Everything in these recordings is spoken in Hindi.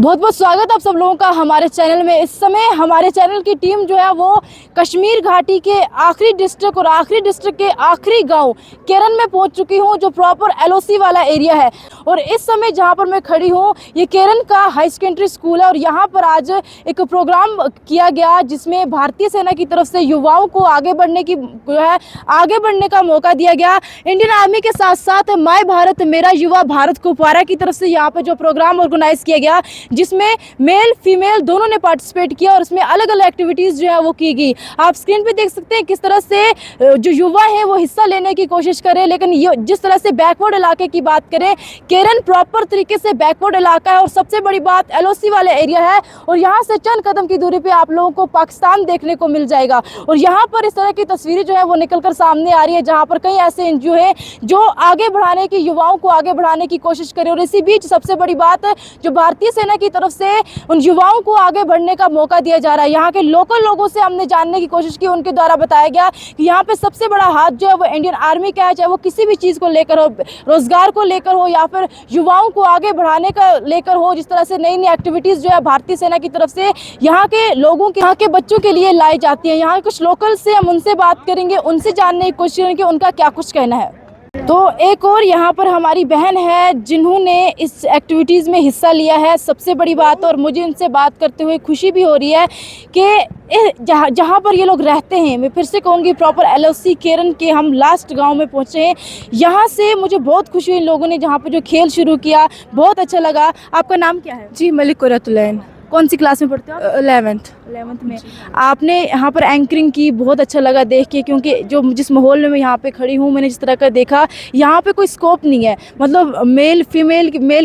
बहुत बहुत स्वागत आप सब लोगों का हमारे चैनल में। इस समय हमारे चैनल की टीम जो है वो कश्मीर घाटी के आखिरी डिस्ट्रिक्ट और आखिरी डिस्ट्रिक्ट के आखिरी गांव केरन में पहुंच चुकी हूं, जो प्रॉपर एलओसी वाला एरिया है। और इस समय जहां पर मैं खड़ी हूं ये केरन का हाई सेकेंडरी स्कूल है और यहां पर आज एक प्रोग्राम किया गया जिसमें भारतीय सेना की तरफ से युवाओं को आगे बढ़ने का मौका दिया गया। इंडियन आर्मी के साथ साथ माय भारत मेरा युवा भारत कुपवारा की तरफ से यहाँ पर जो प्रोग्राम ऑर्गेनाइज किया गया जिसमें मेल फीमेल दोनों ने पार्टिसिपेट किया और इसमें अलग अलग एक्टिविटीज़ जो है वो की गई। आप स्क्रीन पे देख सकते हैं किस तरह से जो युवा है वो हिस्सा लेने की कोशिश करें, लेकिन ये जिस तरह से बैकवर्ड इलाके की बात करें, केरन प्रॉपर तरीके से बैकवर्ड इलाका है और सबसे बड़ी बात एलओसी वाला एरिया है और यहाँ से चंद कदम की दूरी पे आप लोगों को पाकिस्तान देखने को मिल जाएगा। और यहाँ पर इस तरह की तस्वीरें जो है वो निकल कर सामने आ रही है जहाँ पर कई ऐसे एनजीओ है जो आगे बढ़ाने की, युवाओं को आगे बढ़ाने की कोशिश करें। और इसी बीच सबसे बड़ी बात जो भारतीय सेना की तरफ से उन युवाओं को आगे बढ़ने का मौका दिया जा रहा है। यहाँ के लोकल लोगों से हमने जानने की कोशिश की, उनके द्वारा बताया गया कि यहाँ पे सबसे बड़ा हाथ जो है वो इंडियन आर्मी का है, चाहे वो किसी भी चीज़ को लेकर हो, रोजगार को लेकर हो या फिर युवाओं को आगे बढ़ाने का लेकर हो। जिस तरह से नई नई एक्टिविटीज़ जो है भारतीय सेना की तरफ से यहाँ के लोगों के, यहाँ के बच्चों के लिए लाई जाती है। यहाँ कुछ लोकल से हम उनसे बात करेंगे, उनसे जानने की कोशिश करेंगे उनका क्या कुछ कहना है। तो एक और यहाँ पर हमारी बहन है जिन्होंने इस एक्टिविटीज़ में हिस्सा लिया है। सबसे बड़ी बात, और मुझे इनसे बात करते हुए खुशी भी हो रही है कि जहाँ पर ये लोग रहते हैं, मैं फिर से कहूँगी प्रॉपर एलओसी केरन के हम लास्ट गांव में पहुँचे हैं। यहाँ से मुझे बहुत खुशी हुई, इन लोगों ने जहाँ पर जो खेल शुरू किया बहुत अच्छा लगा। आपका नाम क्या है? जी, मलिक कुरतुलैन। कौन सी क्लास में पढ़ते हो? 11th में। आपने यहाँ पर एंकरिंग की, बहुत अच्छा लगा देख के, क्योंकि जो जिस माहौल में मैं यहाँ पे खड़ी हूँ मैंने जिस तरह का देखा यहाँ पे कोई स्कोप नहीं है, मतलब मेल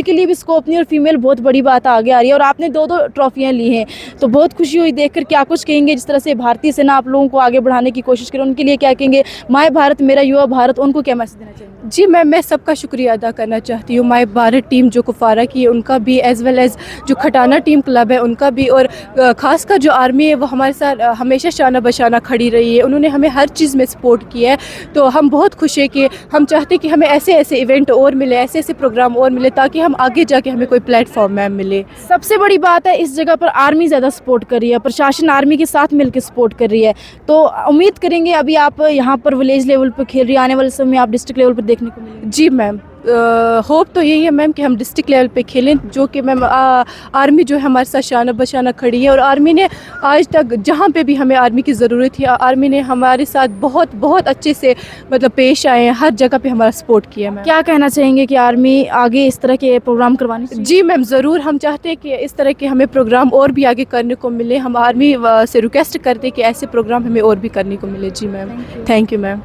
के लिए भी स्कोप नहीं और फीमेल बहुत बड़ी बात आगे आ रही है। और आपने दो ट्रॉफियाँ ली हैं तो बहुत खुशी हुई देखकर। क्या कुछ कहेंगे जिस तरह से भारतीय सेना आप लोगों को आगे बढ़ाने की कोशिश करे, उनके लिए क्या कहेंगे? माय भारत मेरा युवा भारत, उनको क्या मैसेज देना चाहिए? जी, मैं सबका शुक्रिया अदा करना चाहती हूँ। माय भारत टीम जो कुपवारा की है उनका भी, एज़ वेल एज़ जो खटाना टीम क्लब है उनका भी, और ख़ासकर जो आर्मी है वो हमारे साथ हमेशा शाना बशाना खड़ी रही है। उन्होंने हमें हर चीज़ में सपोर्ट किया है। तो हम बहुत खुश हैं कि हम चाहते हैं कि हमें ऐसे ऐसे इवेंट और मिले, ऐसे ऐसे प्रोग्राम और मिले ताकि हम आगे जाके हमें कोई प्लेटफॉर्म में मिले। सबसे बड़ी बात है इस जगह पर आर्मी ज़्यादा सपोर्ट कर रही है, प्रशासन आर्मी के साथ मिलकर सपोर्ट कर रही है। तो उम्मीद करेंगे अभी आप यहाँ पर विलेज लेवल पर खेल रही है, आने वाले समय में आप डिस्ट्रिक्ट लेवल पर देखने को मिलेंगे। जी मैम, होप तो यही है मैम कि हम डिस्ट्रिक्ट लेवल पे खेलें, जो कि मैम आर्मी जो है हमारे साथ शाना बशाना खड़ी है। और आर्मी ने आज तक जहाँ पे भी हमें आर्मी की ज़रूरत थी आर्मी ने हमारे साथ बहुत बहुत अच्छे से मतलब पेश आए हैं, हर जगह पे हमारा सपोर्ट किया। मैम क्या कहना चाहेंगे कि आर्मी आगे इस तरह के प्रोग्राम करवाने चाहिए? जी मैम, ज़रूर। हम चाहते हैं कि इस तरह के हमें प्रोग्राम और भी आगे करने को मिले। हम आर्मी से रिक्वेस्ट करते हैं कि ऐसे प्रोग्राम हमें और भी करने को मिले। जी मैम, थैंक यू मैम।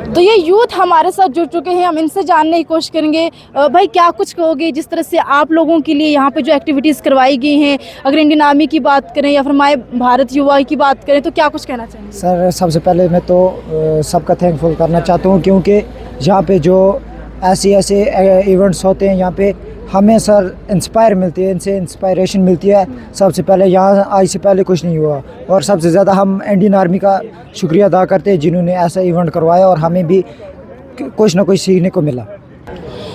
तो ये यूथ हमारे साथ जुड़ चुके हैं, हम इनसे जानने की कोशिश करेंगे। भाई क्या कुछ कहोगे जिस तरह से आप लोगों के लिए यहाँ पे जो एक्टिविटीज़ करवाई गई हैं, अगर इंडियन आर्मी की बात करें या फिर माय भारत युवा की बात करें तो क्या कुछ कहना चाहेंगे? सर, सबसे पहले मैं तो सबका थैंकफुल करना चाहता हूँ, क्योंकि यहाँ पे जो ऐसे इवेंट्स होते हैं यहाँ पे हमें सर इंस्पायर मिलती है, इनसे इंस्पायरेशन मिलती है। सबसे पहले यहाँ आज से पहले कुछ नहीं हुआ और सबसे ज़्यादा हम इंडियन आर्मी का शुक्रिया अदा करते हैं जिन्होंने ऐसा इवेंट करवाया और हमें भी कुछ ना कुछ सीखने को मिला।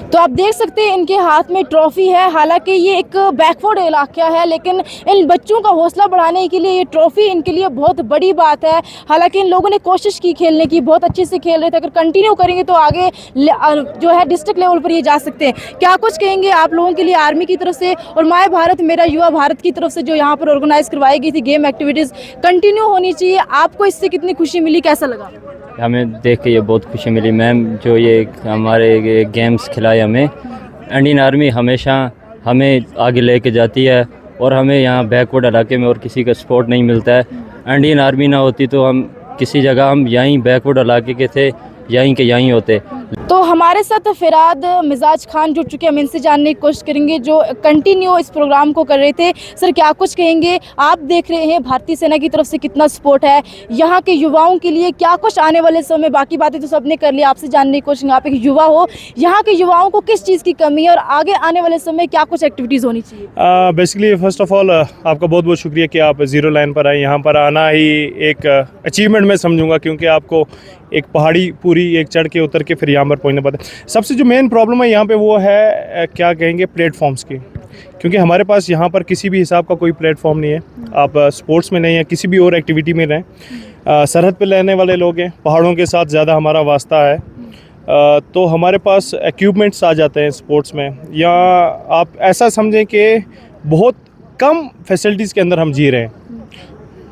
तो आप देख सकते हैं इनके हाथ में ट्रॉफी है। हालांकि ये एक बैकवर्ड इलाका है, लेकिन इन बच्चों का हौसला बढ़ाने के लिए ये ट्रॉफी इनके लिए बहुत बड़ी बात है। हालांकि इन लोगों ने कोशिश की खेलने की, बहुत अच्छे से खेल रहे थे। अगर कंटिन्यू करेंगे तो आगे जो है डिस्ट्रिक्ट लेवल पर ये जा सकते हैं। क्या कुछ कहेंगे आप लोगों के लिए आर्मी की तरफ से और माय भारत मेरा युवा भारत की तरफ से जो यहाँ पर ऑर्गेनाइज करवाई गई थी गेम एक्टिविटीज़ कंटिन्यू होनी चाहिए? आपको इससे कितनी खुशी मिली, कैसा लगा? हमें देख के ये बहुत खुशी मिली मैम, जो ये हमारे गेम्स खिलाए हमें। इंडियन आर्मी हमेशा हमें आगे लेके जाती है और हमें यहाँ बैकवर्ड इलाके में और किसी का सपोर्ट नहीं मिलता है। इंडियन आर्मी ना होती तो हम किसी जगह, हम यहीं बैकवर्ड इलाके के थे, यहीं के यहीं होते। तो हमारे साथ फिराद मिजाज खान जुड़ चुके हैं, हम इनसे जानने की कोशिश करेंगे जो कंटिन्यू इस प्रोग्राम को कर रहे थे। सर क्या कुछ कहेंगे? आप देख रहे हैं भारतीय सेना की तरफ से कितना सपोर्ट है यहाँ के युवाओं के लिए, क्या कुछ आने वाले समय, बाकी बातें तो सबने कर ली, आपसे जानने की कोशिश, आप एक युवा हो, यहाँ के युवाओं को किस चीज़ की कमी है और आगे आने वाले समय क्या कुछ एक्टिविटीज़ होनी चाहिए? बेसिकली फर्स्ट ऑफ ऑल आपका बहुत बहुत शुक्रिया कि आप ज़ीरो लाइन पर आए। यहाँ पर आना ही एक अचीवमेंट मैं समझूंगा, क्योंकि आपको एक पहाड़ी पूरी एक चढ़ के उतर के फिर यहाँ पर पहुँचना पड़ता है। सबसे जो मेन प्रॉब्लम है यहाँ पे वो है क्या कहेंगे, प्लेटफॉर्म्स की। क्योंकि हमारे पास यहाँ पर किसी भी हिसाब का कोई प्लेटफॉर्म नहीं है। आप स्पोर्ट्स में नहीं है, किसी भी और एक्टिविटी में रहें, सरहद पे रहने वाले लोग हैं, पहाड़ों के साथ ज़्यादा हमारा वास्ता है, तो हमारे पास इक्विपमेंट्स आ जाते हैं स्पोर्ट्स में, या आप ऐसा समझें कि बहुत कम फैसिलिटीज़ के अंदर हम जी रहे हैं।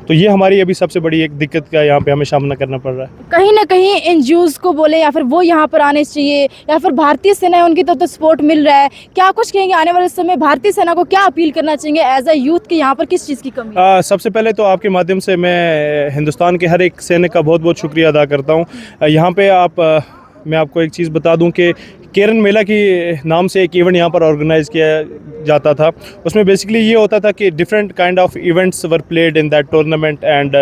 तो ये हमारी अभी सबसे बड़ी एक दिक्कत का यहाँ पे हमें सामना करना पड़ रहा है। कहीं ना कहीं एनजीओज़ को बोले या फिर वो यहाँ पर आने चाहिए, या फिर भारतीय सेना है उनकी तो सपोर्ट मिल रहा है, क्या कुछ कहेंगे आने वाले समय भारतीय सेना को क्या अपील करना चाहिए एज अ यूथ कि यहाँ पर किस चीज़ की कमी है? सबसे पहले तो आपके माध्यम से मैं हिंदुस्तान के हर एक सैनिक का बहुत बहुत शुक्रिया अदा करता हूँ। यहाँ पे मैं आपको एक चीज़ बता दूं कि केरन मेला की नाम से एक इवेंट यहाँ पर ऑर्गेनाइज़ किया जाता था। उसमें बेसिकली ये होता था कि different kind of events were played in that tournament and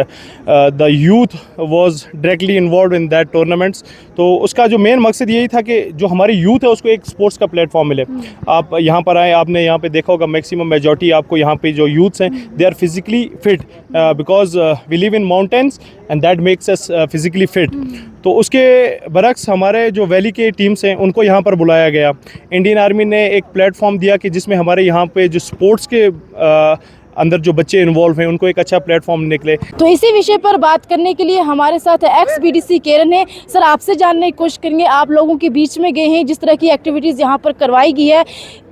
the youth was directly involve in that tournaments. तो उसका जो मेन मकसद यही था कि जो हमारी यूथ है उसको एक स्पोर्ट्स का प्लेटफॉर्म मिले। आप यहाँ पर आए, आपने यहाँ पे देखा होगा मैक्सिमम मेजॉरिटी आपको यहाँ पे जो यूथ्स हैं they are physically fit because we live in mountains and that makes us physically fit. तो उसके बरक्स हमारे जो वैली के टीम्स हैं उनको यहाँ पर बुलाया गया। इंडियन आर्मी ने एक प्लेटफॉर्म दिया कि जिसमें हमारे यहाँ पे जो स्पोर्ट्स के अंदर जो बच्चे इन्वॉल्व हैं उनको एक अच्छा प्लेटफॉर्म निकले। तो इसी विषय पर बात करने के लिए हमारे साथ एक्स-बीडीसी केरन है। सर, आपसे जानने की कोशिश करेंगे, आप लोगों के बीच में गए हैं, जिस तरह की एक्टिविटीज़ यहाँ पर करवाई गई है,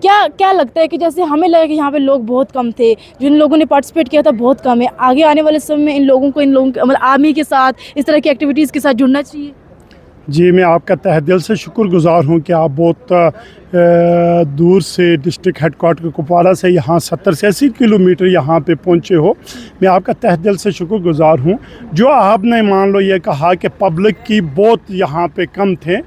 क्या लगता है कि जैसे हमें लगा कि यहाँ पे लोग बहुत कम थे, जिन लोगों ने पार्टिसिपेट किया था बहुत कम है, आगे आने वाले समय में इन लोगों को मतलब आर्मी के साथ इस तरह की एक्टिविटीज़ के साथ जुड़ना चाहिए? जी, मैं आपका तहे दिल से शुक्रगुजार हूँ कि आप बहुत दूर से डिस्ट्रिक्ट हेडक्वार्टर कुपवारा से यहाँ 70 से 80 किलोमीटर यहाँ पे पहुँचे हो। मैं आपका तहे दिल से शुक्रगुजार हूँ। जो आपने मान लो ये कहा कि पब्लिक की बहुत यहाँ पे कम थे,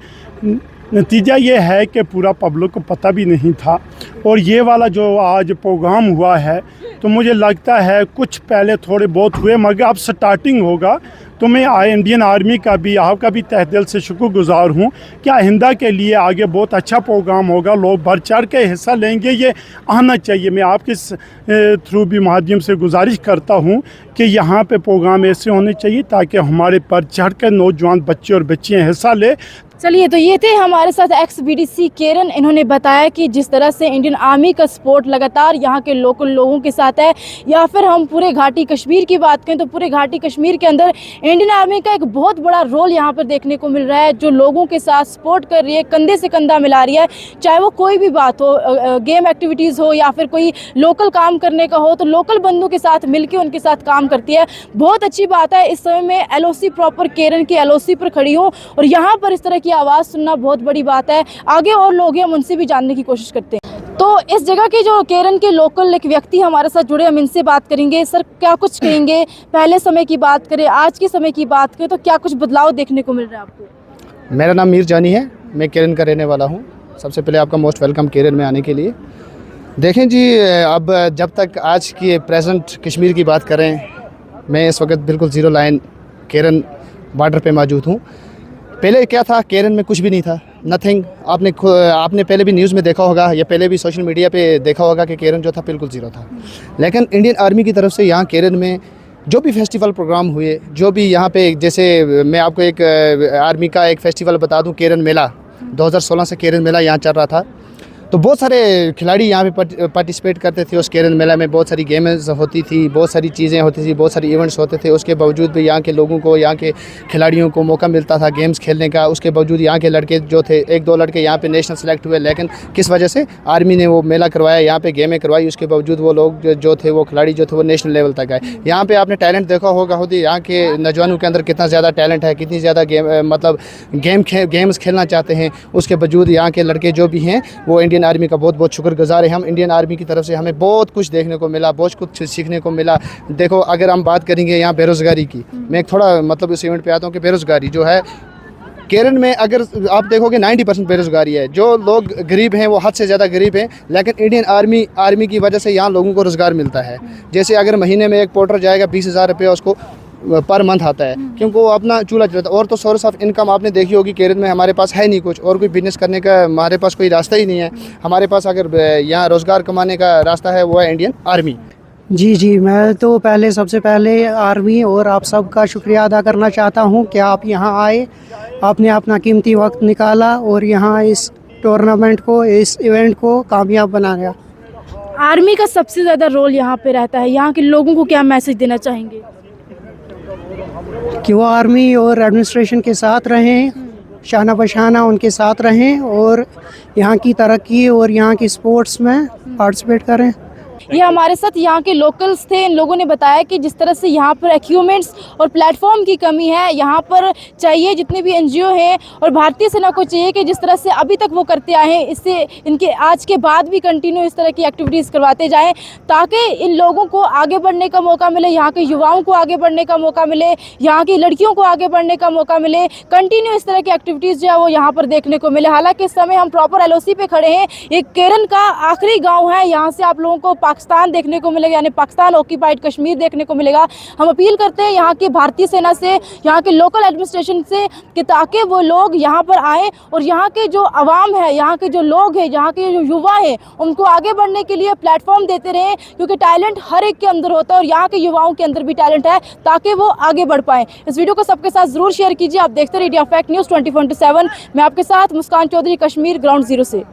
नतीजा ये है कि पूरा पब्लिक को पता भी नहीं था। और ये वाला जो आज प्रोग्राम हुआ है तो मुझे लगता है कुछ पहले थोड़े बहुत हुए, मगर अब स्टार्टिंग होगा। तो मैं इंडियन आर्मी का भी, आपका भी तहे दिल से शुक्रगुजार हूँ कि आइंदा के लिए आगे बहुत अच्छा प्रोग्राम होगा, लोग बढ़ चढ़ के हिस्सा लेंगे, ये आना चाहिए। मैं आपके थ्रू भी माध्यम से गुजारिश करता हूँ कि यहाँ पे प्रोग्राम ऐसे होने चाहिए ताकि हमारे बढ़ चढ़ कर नौजवान बच्चे और बच्चियाँ हिस्सा ले। चलिए, तो ये थे हमारे साथ एक्स-बीडीसी केरन। इन्होंने बताया कि जिस तरह से इंडियन आर्मी का सपोर्ट लगातार यहाँ के लोकल लोगों के साथ है, या फिर हम पूरे घाटी कश्मीर की बात करें तो पूरे घाटी कश्मीर के अंदर इंडियन आर्मी का एक बहुत बड़ा रोल यहाँ पर देखने को मिल रहा है, जो लोगों के साथ सपोर्ट कर रही है, कंधे से कंधा मिला रही है, चाहे वो कोई भी बात हो, गेम एक्टिविटीज़ हो या फिर कोई लोकल काम करने का हो, तो लोकल बंदों के साथ मिलकर उनके साथ काम करती है। बहुत अच्छी बात है। इस समय में LOC प्रॉपर केरन की LOC पर खड़ी हूँ और यहाँ पर इस तरह की आवाज़ सुनना बहुत बड़ी बात है। आगे और लोग हैं, हम उनसे भी जानने की कोशिश करते हैं। तो इस जगह के जो केरन के लोकल एक व्यक्ति हमारे साथ जुड़े, हम इनसे बात करेंगे। सर, क्या कुछ कहेंगे? पहले समय की बात करें, आज के समय की बात करें, तो क्या कुछ बदलाव देखने को मिल रहा है आपको? मेरा नाम मीर जानी है, मैं केरन का रहने वाला हूँ। सबसे पहले आपका मोस्ट वेलकम केरन में आने के लिए। देखें जी, अब जब तक आज की प्रेजेंट कश्मीर की बात करें, मैं इस वक्त बिल्कुल ज़ीरो लाइन केरन बॉर्डर पे मौजूद हूँ। पहले क्या था, केरन में कुछ भी नहीं था, नथिंग। आपने पहले भी न्यूज़ में देखा होगा या पहले भी सोशल मीडिया पे देखा होगा कि केरन जो था बिल्कुल ज़ीरो था। लेकिन इंडियन आर्मी की तरफ से यहाँ केरन में जो भी फेस्टिवल प्रोग्राम हुए, जो भी यहाँ पे, जैसे मैं आपको एक आर्मी का एक फ़ेस्टिवल बता दूँ, केरन मेला 2016 से केरन मेला यहाँ चल रहा था। तो बहुत सारे खिलाड़ी यहाँ पे पार्टिसिपेट करते थे उस केरन मेला में। बहुत सारी गेम्स होती थी, बहुत सारी चीज़ें होती थी, बहुत सारी इवेंट्स होते थे। उसके बावजूद भी यहाँ के लोगों को, यहाँ के खिलाड़ियों को मौका मिलता था गेम्स खेलने का। उसके बावजूद यहाँ के लड़के जो थे, 1-2 लड़के यहाँ पे नेशनल सेलेक्ट हुए, लेकिन किस वजह से? आर्मी ने वो मेला करवाया, यहाँ पे गेमें करवाई, उसके बावजूद वो लोग जो थे, वो खिलाड़ी जो थे, वो नेशनल लेवल तक आए। यहाँ पे आपने टैलेंट देखा होगा खुद ही, यहाँ के नौजवानों के अंदर कितना ज़्यादा टैलेंट है, कितनी ज़्यादा गेम्स खेलना चाहते हैं। उसके बावजूद यहाँ के लड़के जो भी हैं वो इंडियन आर्मी का बहुत बहुत शुक्रगुजार है। हम इंडियन आर्मी की तरफ से हमें बहुत कुछ देखने को मिला, बहुत कुछ सीखने को मिला। देखो, अगर हम बात करेंगे यहाँ बेरोज़गारी की, मैं एक थोड़ा इस इवेंट पे आता हूँ कि बेरोज़गारी जो है केरन में, अगर आप देखोगे 90% बेरोज़गारी है। जो लोग गरीब हैं वो हद से ज़्यादा गरीब हैं, लेकिन इंडियन आर्मी की वजह से यहाँ लोगों को रोज़गार मिलता है। जैसे अगर महीने में एक पोर्टर जाएगा, 20,000 रुपये उसको पर मंथ आता है, क्योंकि वो अपना चूल्हा चलाता है। और तो सोर्स ऑफ इनकम आपने देखी होगी केरन में हमारे पास है नहीं कुछ, और कोई बिजनेस करने का हमारे पास कोई रास्ता ही नहीं है। हमारे पास अगर यहाँ रोज़गार कमाने का रास्ता है वो है इंडियन आर्मी। जी, मैं तो सबसे पहले आर्मी और आप सबका शुक्रिया अदा करना चाहता हूँ कि आप यहाँ आए, आपने अपना कीमती वक्त निकाला और यहाँ इस टूर्नामेंट को, इस इवेंट को कामयाब बनाया। आर्मी का सबसे ज़्यादा रोल यहाँ पे रहता है, यहाँ के लोगों को क्या मैसेज देना चाहेंगे? कि वो आर्मी और एडमिनिस्ट्रेशन के साथ रहें, शाना बशाना उनके साथ रहें और यहाँ की तरक्की और यहाँ की स्पोर्ट्स में पार्टिसिपेट करें। ये हमारे साथ यहाँ के लोकल्स थे। इन लोगों ने बताया कि जिस तरह से यहाँ पर इक्विपमेंट्स और प्लेटफॉर्म की कमी है, यहाँ पर चाहिए जितने भी एनजीओ हैं और भारतीय सेना को चाहिए कि जिस तरह से अभी तक वो करते आए हैं, इससे इनके आज के बाद भी कंटिन्यू इस तरह की एक्टिविटीज़ करवाते जाएं, ताकि इन लोगों को आगे बढ़ने का मौका मिले, यहाँ के युवाओं को आगे बढ़ने का मौका मिले, यहाँ की लड़कियों को आगे बढ़ने का मौका मिले। कंटिन्यू इस तरह की एक्टिविटीज़ जो है वो यहाँ पर देखने को मिले। हालाँकि इस समय हम प्रॉपर LOC पे खड़े हैं। ये केरन का आखिरी गाँव है, यहाँ से आप लोगों को पाकिस्तान देखने को मिलेगा, यानी पाकिस्तान ऑक्यूपाइड कश्मीर देखने को मिलेगा। हम अपील करते हैं यहाँ की भारतीय सेना से, यहाँ के लोकल एडमिनिस्ट्रेशन से कि ताकि वो लोग यहाँ पर आए और यहाँ के जो आवाम है, यहाँ के जो लोग हैं, यहाँ के जो युवा हैं, उनको आगे बढ़ने के लिए प्लेटफॉर्म देते रहें, क्योंकि टैलेंट हर एक के अंदर होता है और यहाँ के युवाओं के अंदर भी टैलेंट है, ताकि वो आगे बढ़ पाएँ। इस वीडियो को सबके साथ ज़रूर शेयर कीजिए। आप देखते रहिए इंडिया फैक्ट न्यूज़ 24/7। मैं आपके साथ मुस्कान चौधरी, कश्मीर ग्राउंड ज़ीरो से।